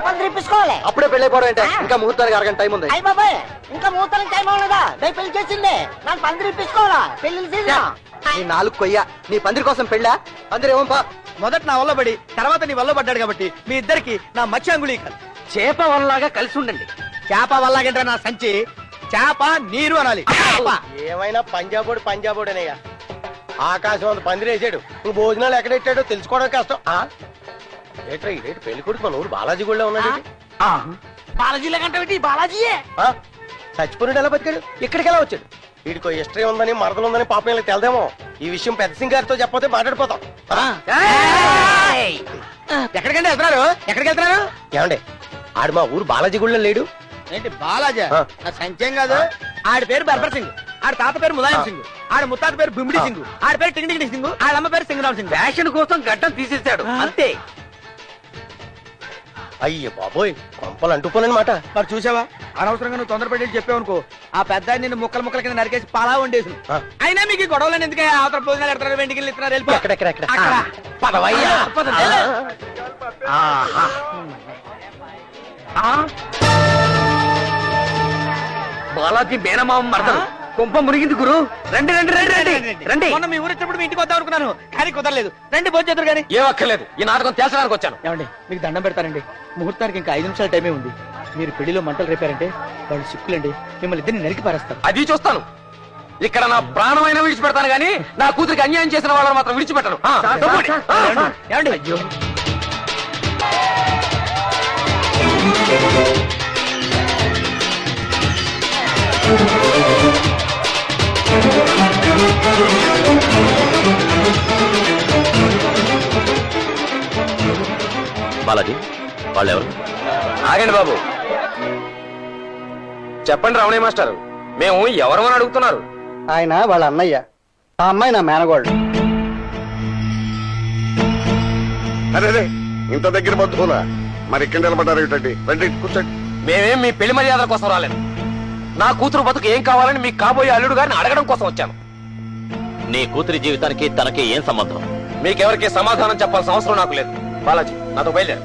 పందిరి ఇప్పించుకోవాలి. అప్పుడే పెళ్ళైపోవడం ఏంటే? ఇంకా ముహూర్తానికి అరగంట టైం ఉంది. అయ్య బాబాయ్, ఇంకా ముహూర్తానికి టైం అవ్వలేదా? దయ పెళ్లి చేసింది, నాకు పందిరి ఇప్పించుకోవాలా? పెళ్లి సీజన్. నీ నాలుగు కొయ్య, నీ పందిరి కోసం పెళ్ళా? పందిరి ఏమో మొదట నా వల్ల పడి తర్వాత నీ వల్ల పడ్డాడు కాబట్టి మీ ఇద్దరికి నా మచ్చి అంగుళీకలు. చేప వల్లలాగా కలిసి ఉండండి. చేప వల్లగంటే నా సంచి చేప నీరు అనాలి. ఏమైనా పంజాబోడు పంజాబోడు అనేగా ఆకాశం అంత పందిరేసాడు. నువ్వు భోజనాలు ఎక్కడెట్టాడో తెలుసుకోవడం కష్టం. ఏట్రా ఇదేంటి పెళ్లి కొడుకు మన ఊరు బాలాజీ గుడిలో ఉన్నాడు. బాలాజీలో కంటే బాలాజీయే చచ్చిపోయినాడు ఎలా బతికాడు? ఇక్కడికి ఎలా వచ్చాడు? వీడికో హిస్టరీ ఉందని మరదలు ఉందని పాపం వీళ్ళకి తెలదేమో. ఈ విషయం పెద్ద సింగ్ గారితో చెప్పతే మాట్లాడిపోతాం. ఎక్కడికంటే వెళ్తున్నారు? ఎక్కడికి వెళ్తున్నారు? ఏమండే ఆడు మా ఊరు బాలాజీ గుడిలో లేడు ఏంటి బాలాజీ? నా సంఖ్యం కాదు. ఆడి పేరు బర్బర్ సింగ్, ఆడి తాత పేరు ములాయం సింగ్, ఆడి ముత్తాత పేరు బిమిడి సింగ్, ఆడి పేరు టింగిడి సింగ్, ఆడి అమ్మ పేరు సింగరామ్ సింగ్. ఫ్యాషన్ కోసం గడ్డం తీసేశాడు అంతే. అయ్య బాబోయ్, కొంపలు అంటుకోనమాట. మరి చూసావా, అనవసరంగా నువ్వు తొందరపడి చెప్పావనుకో ఆ పెద్ద నిన్ను ముక్కల ముక్కల కింద నరికేసి పాలా వండేసి. అయినా మీకు ఈ గొడవలను ఎందుకే? అవతల భోజనాలు ఎడతారు, వెంటికి ఇస్తున్నారు. బాలాజీ మేనమామ మరదలు కొంప మునిగింది గురు. రండి రండి రండి రండి రండి. మొన్న మీ ఊరు వచ్చినప్పుడు మీ ఇంటికి వద్దాం అనుకున్నాను, కానీ కుదరలేదు. రండి భోజనం చేద్దరు. కానీ ఏం అక్కర్లేదు, ఈ నాటకం తేల్చడానికి వచ్చాను. ఏమండి మీకు దండం పెడతానండి, ముహూర్తానికి ఇంకా 5 నిమిషాల టైమే ఉంది. మీరు పెళ్లిలో మంటలు రేపారంటే వాళ్ళు సిక్కులండి, మిమ్మల్ని ఇద్దరిని నరికి పారేస్తారు. అది చూస్తాను. ఇక్కడ నా ప్రాణమైన విడిచిపెడతాను గానీ నా కూతురికి అన్యాయం చేసిన వాళ్ళని మాత్రం విడిచిపెట్టను. ఏమండి? అయ్యో బాలాజీ వాళ్ళెవరు? ఆగండి బాబు, చెప్పండి రమణయ్య మాస్టర్, మేము ఎవరమని అడుగుతున్నారు? ఆయన వాళ్ళ అన్నయ్య, ఆ అమ్మాయి నా మేనగోళ్ళు. అరే ఇంత దగ్గర బంధువులా? మరి ఇక్కడ నిలబడ్డారు ఏంటండి? రండి కూర్చోండి. మేమేం మీ పెళ్లి మర్యాదల కోసం రాలేదు. నా కూతురు బతుకు ఏం కావాలని మీకు కాబోయే అల్లుడు గారిని అడగడం కోసం వచ్చాను. నీ కూతురి జీవితానికి తనకి ఏం సంబంధం? మీకెవరికి సమాధానం చెప్పాల్సిన అవసరం నాకు లేదు. బాలాజీ నాతో బయలుదేరు.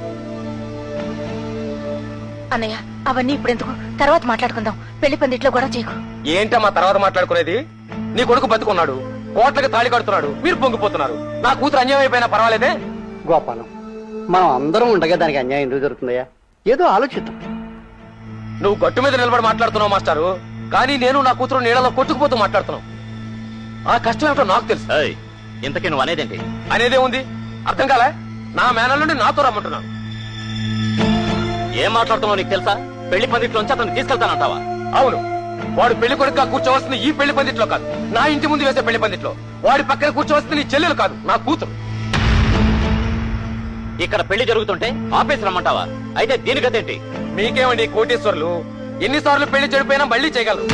అన్నయ్య అవన్నీ ఇప్పుడు ఎందుకు, తర్వాత మాట్లాడుకుందాం. పెళ్లి పందిట్లో కూడా చేయకు. ఏంటమ్మా తర్వాత మాట్లాడుకునేది? నీ కొడుకు బతుకున్నాడు, కోట్లకి తాళి కడుతున్నాడు, మీరు పొంగిపోతున్నారు. నా కూతురు అన్యాయం అయిపోయినా పర్వాలేదే? గోపాలం, మనం అందరం ఉండగా దానికి అన్యాయం ఎందుకు జరుగుతుందయ్యా? ఏదో ఆలోచిద్దాం. నువ్వు గట్టు మీద నిలబడి మాట్లాడుతున్నావు మాస్టారు, కానీ నేను నా కూతురు నీళ్ళలో కొట్టుకుపోతూ మాట్లాడుతున్నావు. ఆ కష్టం ఏమిటో నాకు తెలుసు. ఇంతకీ నువ్వు అనేదేంటి? అనేదే ఉంది, అర్థం కాలే? నా మేనల్ నుండి నాతో రమ్మంటున్నాను. ఏం మాట్లాడుతున్నావు నీకు తెలుసా? పెళ్లి పందిట్లోంచి అతను తీసుకెళ్తానంటావా? అవును, వాడు పెళ్లి కొడుకుగా కూర్చోవలసింది ఈ పెళ్లి పందిట్లో కాదు, నా ఇంటి ముందు వేసే పెళ్లి పందిట్లో. వాడి పక్కన కూర్చోవలసింది నీ చెల్లెలు కాదు, నా కూతురు. ఇక్కడ పెళ్లి జరుగుతుంటే ఆఫీస్ రమ్మంటావా? అయితే దీని గదేంటి? మీకేమండి కోటేశ్వర్లు, ఎన్నిసార్లు పెళ్లి చెడిపోయినా మళ్ళీ చేయగలరు.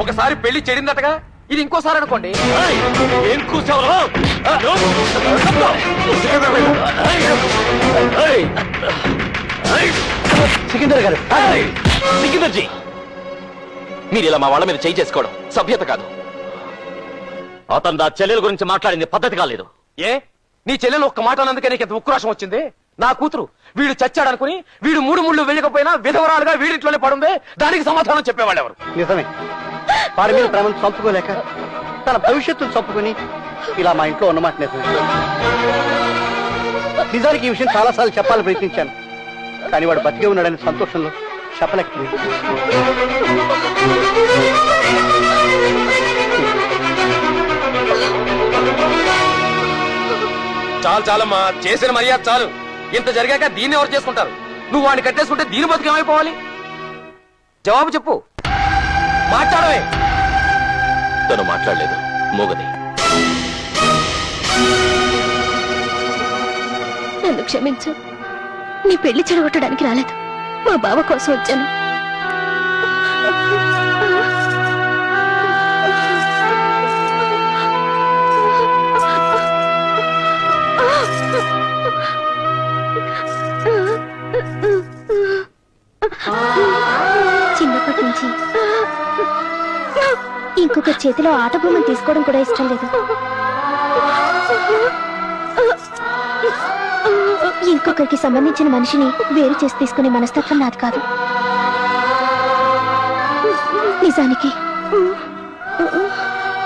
ఒకసారి పెళ్లి చెడిందటగా, ఇది ఇంకోసారి అనుకోండి. ఏం కూర్చోవరా? సికిందర్ గారు, సికిందర్జీ, మీరు ఇలా మా వాళ్ళ మీద చేయి చేసుకోవడం సభ్యత కాదు. అతను నా చెల్లెల గురించి మాట్లాడింది పద్ధతి కాలేదు. ఏ నీ చెల్లెలు ఒక్క మాట అన్నందుకే నీకు ఎంత ఉక్రోషం వచ్చింది? నా కూతురు వీడు చచ్చాడనుకుని వీడు 3 ముళ్ళు వెళ్ళకపోయినా విధవరాలుగా వీడింట్లోనే పడుందే, దానికి సమాధానం చెప్పేవాళ్ళు ఎవరు? నిజమే, వారి మీద ప్రేమను చంపుకోలేక తన భవిష్యత్తును చంపుకుని ఇలా మా ఇంట్లో ఉన్నమాట నిజమే. నిజానికి ఈ విషయం చాలాసార్లు చెప్పాలని ప్రయత్నించాను, కానీ వాడు బతికే ఉన్నాడని సంతోషంలో చెప్పలేకపోయింది. చాలు చాలమ్మా, చేసిన మర్యాద చాలు. ఇంత జరిగాక దీన్ని ఎవరు చేసుకుంటారు? నువ్వు వాడిని కట్టేసుకుంటే దీని బతుకు ఏమైపోవాలి? జవాబు చెప్పు, మాట్లాడవే. తను మాట్లాడలేదు, మూగది. నన్ను క్షమించు, నీ పెళ్లి చెడగొట్టడానికి రాలేదు, మా బావ కోసం వచ్చాను. చిన్నప్పటి నుంచి ఇంకొక చేతిలో ఆట బొమ్మను తీసుకోవడం కూడా ఇష్టం లేదు. ఇంకొకరికి సంబంధించిన మనిషిని వేరు చేసి తీసుకునే మనస్తత్వం నాది కాదు. నిజానికి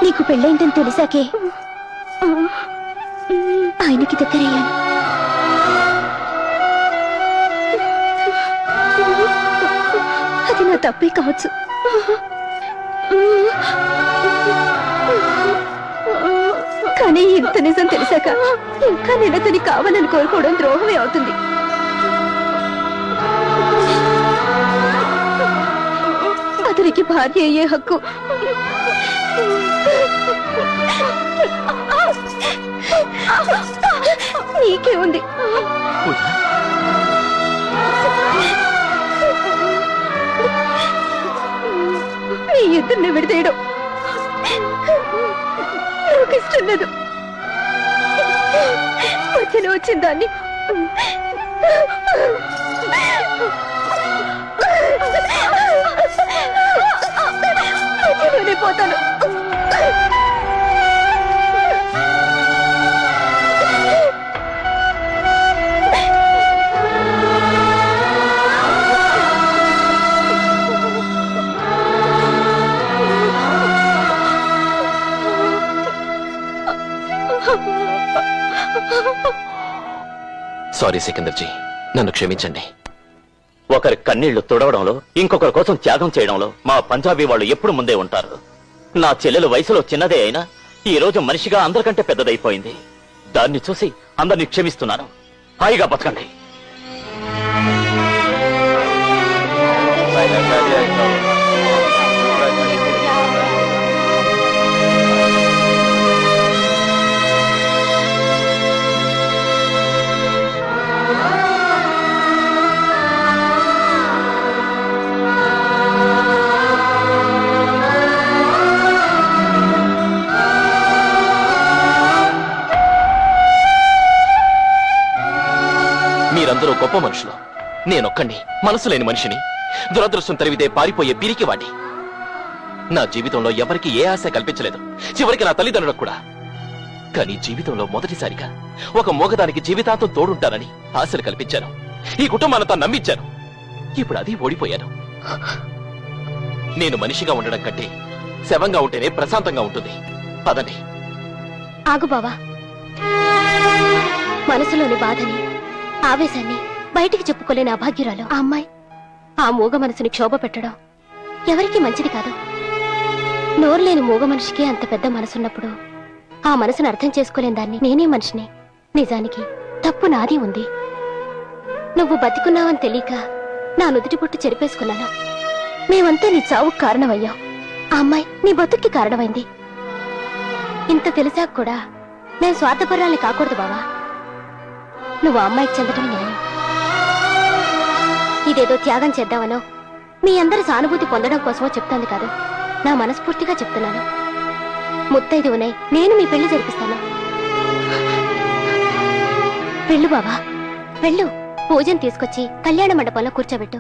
నీకు పెళ్ళైందని తెలిసాకే ఆయనకి దగ్గరయ్యాను. అది నా తప్పే కావచ్చు. కానీ ఇంత నిజం తెలిసాక ఇంకా నేను అతని కావాలని కోరుకోవడం ద్రోహమే అవుతుంది. అతనికి భార్య అయ్యే హక్కు నీకే ఉంది. మీ ఇద్దరిని విడదీయడం నాకు ఇష్టం లేదు. మధ్యలో వచ్చిన దాన్ని మధ్యలోనే పోతాను. సారీ సికిందర్జీ, నన్ను క్షమించండి. ఒకరి కన్నీళ్లు తుడవడంలో, ఇంకొకరి కోసం త్యాగం చేయడంలో మా పంజాబీ వాళ్ళు ఎప్పుడు ముందే ఉంటారు. నా చెల్లెలు వయసులో చిన్నదే అయినా ఈ రోజు మనిషిగా అందరికంటే పెద్దదైపోయింది. దాన్ని చూసి అందరినీ క్షమిస్తున్నాను. హాయిగా బతకండి. మీరందరూ గొప్ప మనుషులు. నేనొక్కండి మనసు లేని మనిషిని, దురదృష్టం తరివితే పారిపోయే పిరికివాణ్ణి. నా జీవితంలో ఎవరికి ఏ ఆశ కల్పించలేదు, చివరికి నా తల్లిదండ్రులకు కూడా. కానీ జీవితంలో మొదటిసారిగా ఒక మూగదానికి జీవితాంతం తోడుంటానని ఆశలు కల్పించాను. ఈ కుటుంబానంతా నమ్మించాను. ఇప్పుడు అది ఓడిపోయాను. నేను మనిషిగా ఉండడం కంటే శవంగా ఉంటేనే ప్రశాంతంగా ఉంటుంది. పదండి. ఆగు బావా. మనసులోని బాధని, ఆవేశాన్ని బయటికి చెప్పుకోలేని అభాగ్యురాలు ఆ అమ్మాయి. ఆ మూగ మనసుని క్షోభ పెట్టడం ఎవరికీ మంచిది కాదు. నోరులేని మూగ మనిషికి అంత పెద్ద మనసున్నప్పుడు ఆ మనసును అర్థం చేసుకోలేని దాన్ని నేనే మనిషిని. నిజానికి తప్పు నాది ఉంది. నువ్వు బతికున్నావని తెలియక నా నుదుటి పుట్టు చెరిపేసుకున్నాను. మేమంతా నీ చావుకు కారణమయ్యాం. ఆ అమ్మాయి నీ బతుక్కి కారణమైంది. ఇంత తెలిసాక కూడా నేను స్వార్థపరాల్ని కాకూడదు బావా. నువ్వు ఆ అమ్మాయికి చెందటం న్యాయం. ఇదేదో త్యాగం చేద్దామనో మీ అందరి సానుభూతి పొందడం కోసమో చెప్తాను కాదు. నా మనస్ఫూర్తిగా చెప్తున్నాను. ముత్తైదువునై నేను మీ పెళ్లి జరిపిస్తాను. వెళ్ళు బావా, వెళ్ళు. పూజను తీసుకొచ్చి కళ్యాణ మండపంలో కూర్చోబెట్టు.